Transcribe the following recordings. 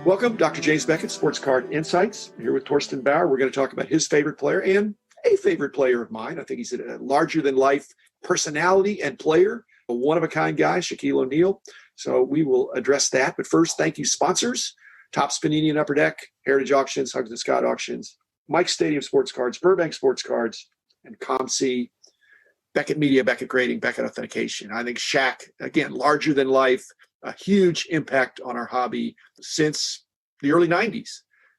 Welcome, Dr. James Beckett, Sports Card Insights. Here with Torsten Bauer. We're going to talk about his favorite player and a favorite player of mine. I think he's a larger-than-life personality and player, a one-of-a-kind guy, Shaquille O'Neal. So we will address that. But first, thank you, sponsors. Topps Panini and Upper Deck, Heritage Auctions, Huggins and Scott Auctions, Mike's Stadium Sports Cards, Burbank Sports Cards, and ComC, Beckett Media, Beckett Grading, Beckett Authentication. I think Shaq, again, larger than life, a huge impact on our hobby since the early 90s.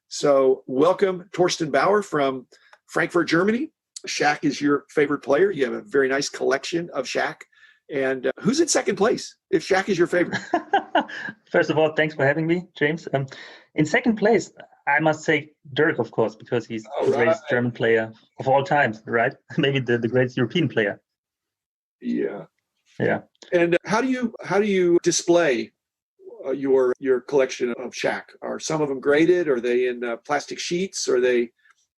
So welcome, Torsten Bauer from Frankfurt, Germany. Shaq is your favorite player. You have a very nice collection of Shaq. And who's in second place if Shaq is your favorite? First of all, thanks for having me, James. In second place, I must say Dirk, of course, because he's the greatest German player of all times, right? Maybe the greatest European player. Yeah. Yeah. And how do you display your collection of Shaq? Are some of them graded? Are they in plastic sheets? Are they,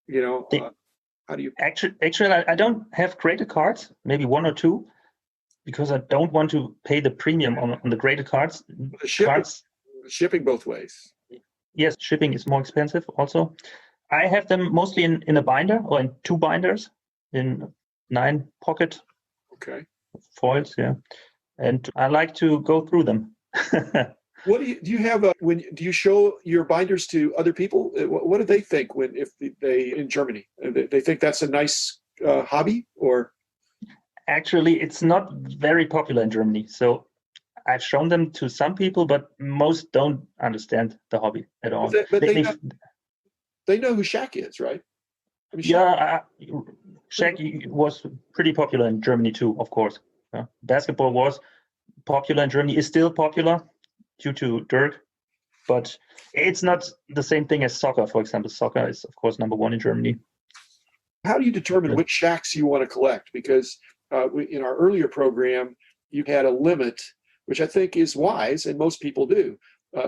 how do you? Actually, I don't have graded cards, maybe one or two, because I don't want to pay the premium on the graded cards. Shipping both ways. Yes, shipping is more expensive also. I have them mostly in a binder or in two binders in 9 pocket. Okay. Foils, yeah. And I like to go through them. What do you have do you show your binders to other people? What do they think if they in Germany? They think that's a nice hobby, or? Actually, it's not very popular in Germany. So I've shown them to some people, but most don't understand the hobby at all. But they know who Shaq is, right? I mean, Shaq was pretty popular in Germany too, of course. Basketball was popular in Germany, is still popular due to Dirk, but it's not the same thing as soccer, for example. Soccer is, of course, number one in Germany. How do you determine which Shaqs you want to collect? Because in our earlier program, you had a limit, which I think is wise, and most people do.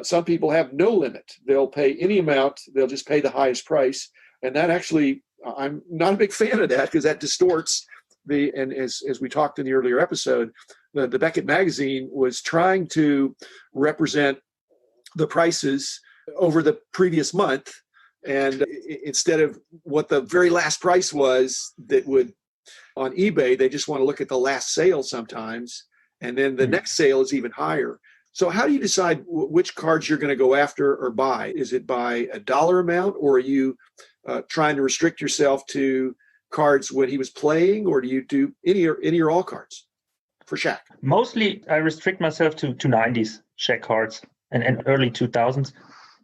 Some people have no limit. They'll pay any amount. They'll just pay the highest price. And that actually, I'm not a big fan of that because that distorts and as we talked in the earlier episode, the Beckett magazine was trying to represent the prices over the previous month. And instead of what the very last price was that would on eBay, they just want to look at the last sale sometimes. And then the next sale is even higher. So how do you decide which cards you're going to go after or buy? Is it by a dollar amount, or are you trying to restrict yourself to cards when he was playing, or do you do any or all cards for Shaq? Mostly I restrict myself to 90s Shaq cards and early 2000s.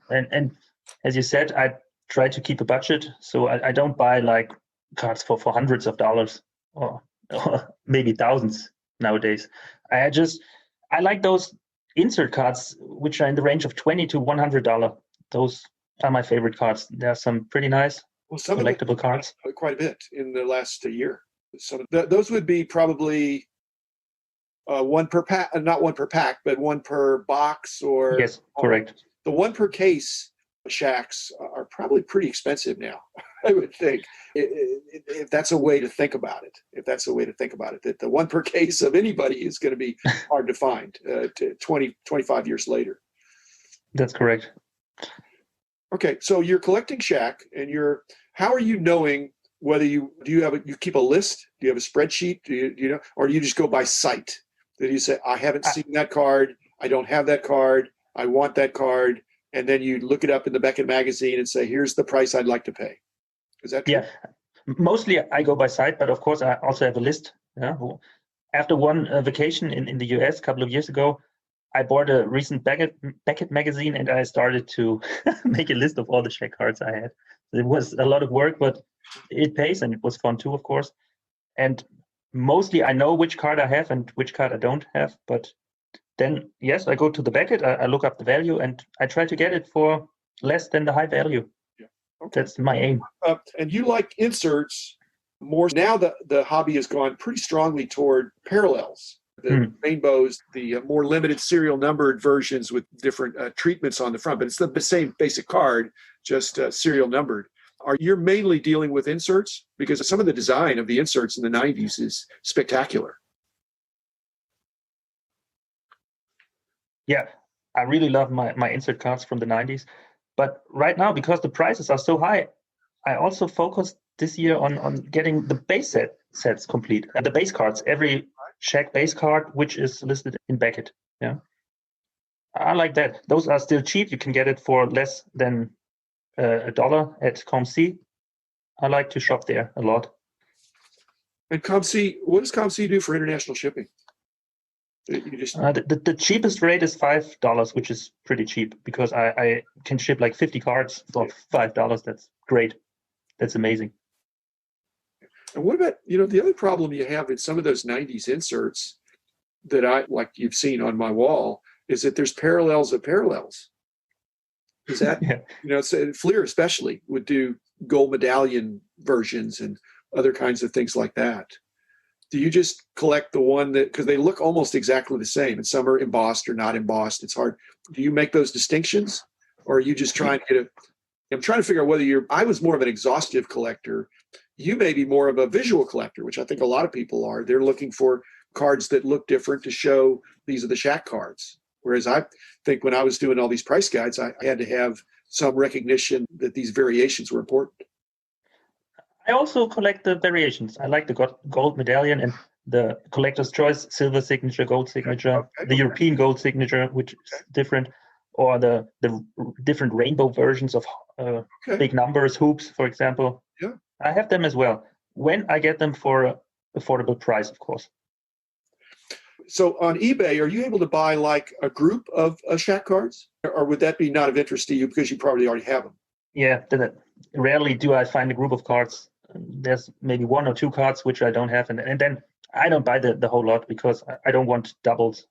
And as you said, I try to keep a budget. So I don't buy like cards for hundreds of dollars or maybe thousands nowadays. I like those insert cards, which are in the range of $20 to $100. Those are my favorite cards. There are some pretty nice collectible cards. Quite a bit in the last year. Those would be probably one per pack, not one per pack, but one per box, or yes, correct. The one per case Shaqs are probably pretty expensive now, I would think, if that's a way to think about it. That the one per case of anybody is going to be hard to find 25 years later. That's correct. Okay, so you're collecting Shaq, and how are you knowing whether you keep a list? Do you have a spreadsheet? Do you know, or do you just go by sight? That you say, I haven't seen that card, I don't have that card, I want that card, and then you look it up in the Beckett magazine and say, here's the price I'd like to pay. Is that true? Yeah, mostly I go by sight, but of course I also have a list. Yeah? After one vacation in the US a couple of years ago, I bought a recent Beckett magazine, and I started to make a list of all the Shaq cards I had. It was a lot of work, but it pays, and it was fun too, of course. And mostly I know which card I have and which card I don't have. But then, yes, I go to the Beckett, I look up the value, and I try to get it for less than the high value. Yeah. Okay. That's my aim. And you like inserts more. Now the hobby has gone pretty strongly toward parallels. The rainbows, the more limited serial numbered versions with different treatments on the front, but it's the same basic card, just serial numbered. Are you mainly dealing with inserts? Because some of the design of the inserts in the 90s is spectacular. Yeah, I really love my insert cards from the 90s. But right now, because the prices are so high, I also focused this year on getting the base sets complete. The base cards, every Shaq base card, which is listed in Beckett. Yeah. I like that. Those are still cheap. You can get it for less than $1 at ComC. I like to shop there a lot. And ComC, what does ComC do for international shipping? You just the cheapest rate is $5, which is pretty cheap because I can ship like 50 cards for $5. That's great. That's amazing. And what about, the other problem you have in some of those 90s inserts that like you've seen on my wall is that there's parallels of parallels. Is that, Fleer especially would do gold medallion versions and other kinds of things like that. Do you just collect the one because they look almost exactly the same and some are embossed or not embossed? It's hard. Do you make those distinctions or are you just trying to I'm trying to figure out whether I was more of an exhaustive collector. You may be more of a visual collector, which I think a lot of people are. They're looking for cards that look different to show these are the Shaq cards. Whereas I think when I was doing all these price guides, I had to have some recognition that these variations were important. I also collect the variations. I like the gold medallion and the collector's choice, silver signature, gold signature, the European gold signature, which is different, or the different rainbow versions of big numbers, hoops, for example. Yeah. I have them as well when I get them for an affordable price, of course. So on eBay, are you able to buy like a group of Shaq cards? Or would that be not of interest to you because you probably already have them? Yeah, rarely do I find a group of cards. There's maybe 1 or 2 cards which I don't have. And then I don't buy the whole lot because I don't want doubles.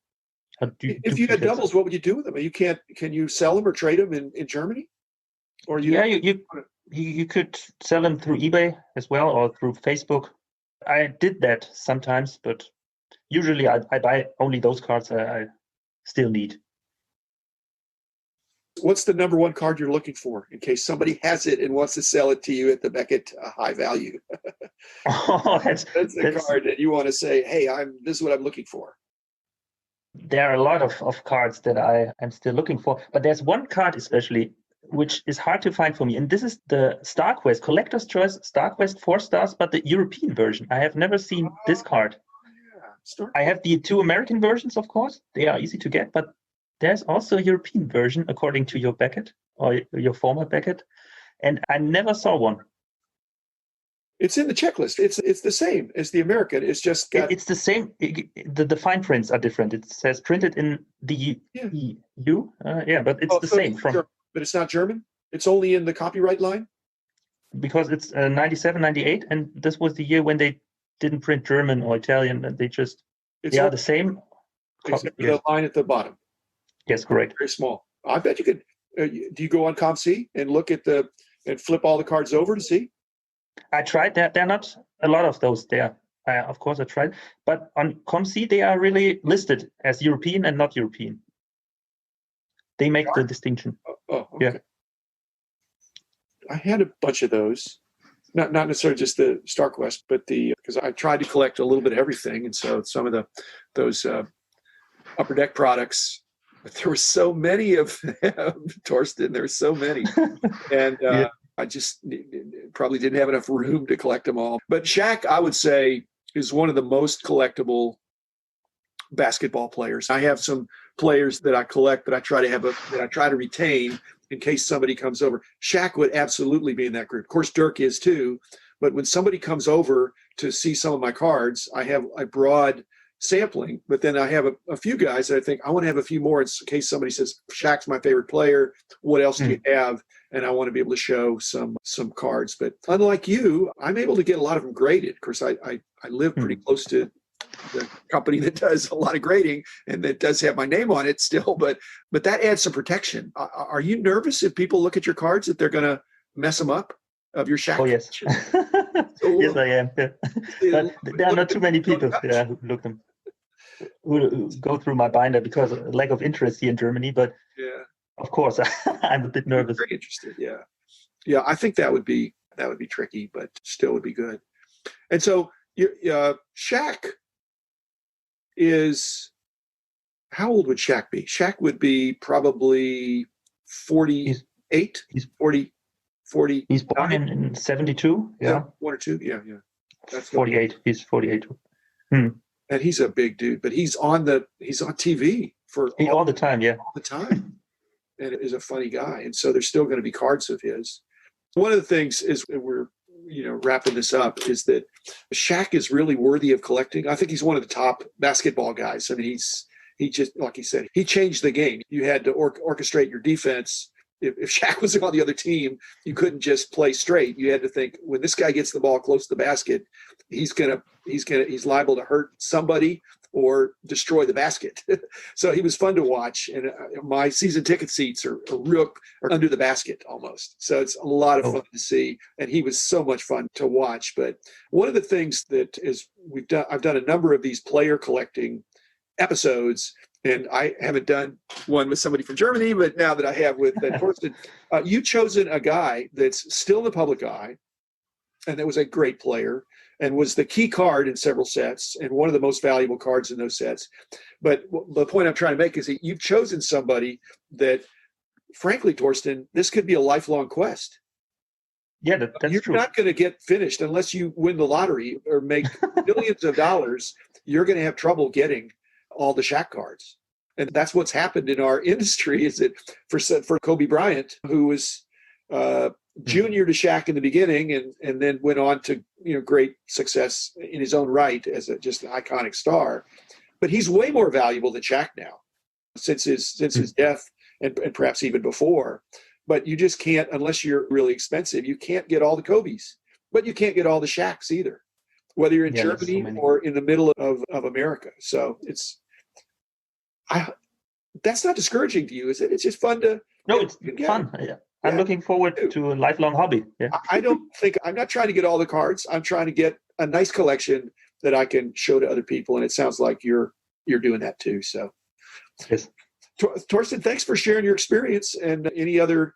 If you had doubles, what would you do with them? Can you sell them or trade them in Germany? Or you could sell them through eBay as well or through Facebook. I did that sometimes, but usually I buy only those cards I still need. What's the number one card you're looking for in case somebody has it and wants to sell it to you at the Beckett high value? That's the card that you want to say, hey, this is what I'm looking for. There are a lot of cards that I am still looking for, but there's one card especially which is hard to find for me, and this is the StarQuest Collector's Choice StarQuest 4 stars, but the European version. I have never seen this card. Yeah. I have the 2 American versions, of course. They are easy to get, but there's also a European version according to your Beckett or your former Beckett, and I never saw one. It's in the checklist. It's the same as the American. It's just it's the same. The fine prints are different. It says printed in the EU. But it's the same from. But it's not German. It's only in the copyright line. Because it's 97, 98, and this was the year when they didn't print German or Italian, and they are the same. Except for the line at the bottom. Yes, correct. Very small. I bet you could. Do you go on ComC and look at and flip all the cards over to see? I tried that. There are not a lot of those there. Of course, I tried. But on ComC, they are really listed as European and not European. They make the distinction. Oh, okay. Yeah. I had a bunch of those. Not necessarily just the StarQuest, but because I tried to collect a little bit of everything. And so some of those Upper Deck products, but there were so many of them, Torsten. There were so many. And I just probably didn't have enough room to collect them all. But Shaq, I would say, is one of the most collectible basketball players. I have some players that I collect that I try to retain in case somebody comes over. Shaq would absolutely be in that group. Of course, Dirk is too. But when somebody comes over to see some of my cards, I have a broad sampling, but then I have a few guys that I think I want to have a few more in case somebody says Shaq's my favorite player. What else do you have? And I want to be able to show some cards. But unlike you, I'm able to get a lot of them graded. Of course, I live pretty close to the company that does a lot of grading and that does have my name on it still. But that adds some protection. Are you nervous if people look at your cards that they're going to mess them up? Of your Shaq? Oh, yes. Yes, I am. Yeah. But there are not too many people who go through my binder because of lack of interest here in Germany. But of course, I'm a bit nervous. Very interested. Yeah. I think that would be tricky, but still would be good. And so Shaq is How old would Shaq be? Shaq would be probably 48, He's 40. he's born in 72. Yeah. One or two. Yeah. That's 48. He's 48. Hmm. And he's a big dude, but he's on TV for All the time. Yeah. all the time, and is a funny guy. And so there's still going to be cards of his. One of the things is we're wrapping this up is that Shaq is really worthy of collecting. I think he's one of the top basketball guys. I mean, he just, like he said, he changed the game. You had to orchestrate your defense. If Shaq was on the other team, you couldn't just play straight. You had to think, when this guy gets the ball close to the basket, he's liable to hurt somebody or destroy the basket. So he was fun to watch. And my season ticket seats are under the basket almost. So it's a lot of fun to see. And he was so much fun to watch. But one of the things that I've done a number of these player collecting episodes, and I haven't done one with somebody from Germany, but now that I have with Torsten, you've chosen a guy that's still in the public eye, and that was a great player, and was the key card in several sets, and one of the most valuable cards in those sets. But the point I'm trying to make is that you've chosen somebody that, frankly, Torsten, this could be a lifelong quest. Yeah, that's You're true. not going to get finished unless you win the lottery or make millions of dollars. You're going to have trouble getting all the Shaq cards. And that's what's happened in our industry, is that for Kobe Bryant, who was junior to Shaq in the beginning and then went on to great success in his own right as just an iconic star. But he's way more valuable than Shaq now since his death and perhaps even before. But you just can't, unless you're really expensive, you can't get all the Kobes, but you can't get all the Shaqs either, whether you're in Germany or in the middle of America. So that's not discouraging to you, is it? It's just fun to. No, it's fun. Yeah. I'm looking forward to a lifelong hobby. Yeah. I'm not trying to get all the cards. I'm trying to get a nice collection that I can show to other people. And it sounds like you're doing that too. So, yes. Torsten, thanks for sharing your experience. And any other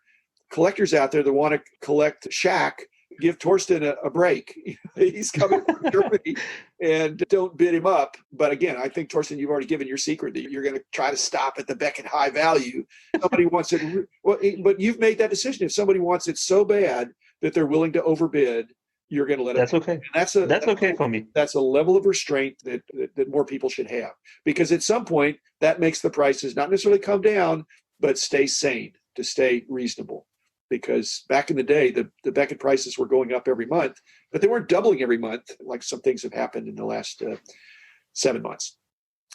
collectors out there that want to collect Shaq, give Torsten a break. He's coming from Germany, and don't bid him up. But again, I think, Torsten, you've already given your secret that you're going to try to stop at the Beckett high value. Somebody wants it, but you've made that decision. If somebody wants it so bad that they're willing to overbid, you're going to let it. That's okay. That's okay for me. That's a level of restraint that more people should have, because at some point that makes the prices not necessarily come down, but stay sane, to stay reasonable. Because back in the day, the Beckett prices were going up every month, but they weren't doubling every month like some things have happened in the last 7 months.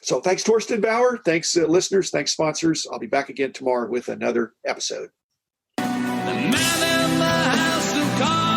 So thanks, Torsten Bauer. Thanks, listeners. Thanks, sponsors. I'll be back again tomorrow with another episode. The man in the house of cards.